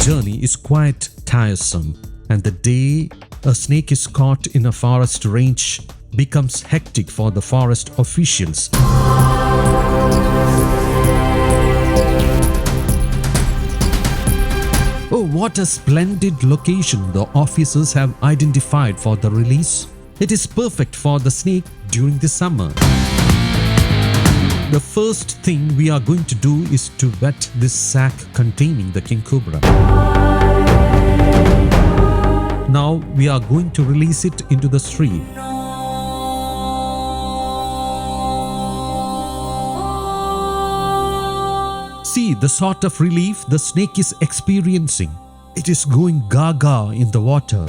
journey is quite tiresome, and the day a snake is caught in a forest range becomes hectic for the forest officials. Oh, what a splendid location the officers have identified for the release. It is perfect for the snake during the summer. The first thing we are going to do is to wet this sack containing the king cobra. Now we are going to release it into the stream. See the sort of relief the snake is experiencing. It is going gaga in the water.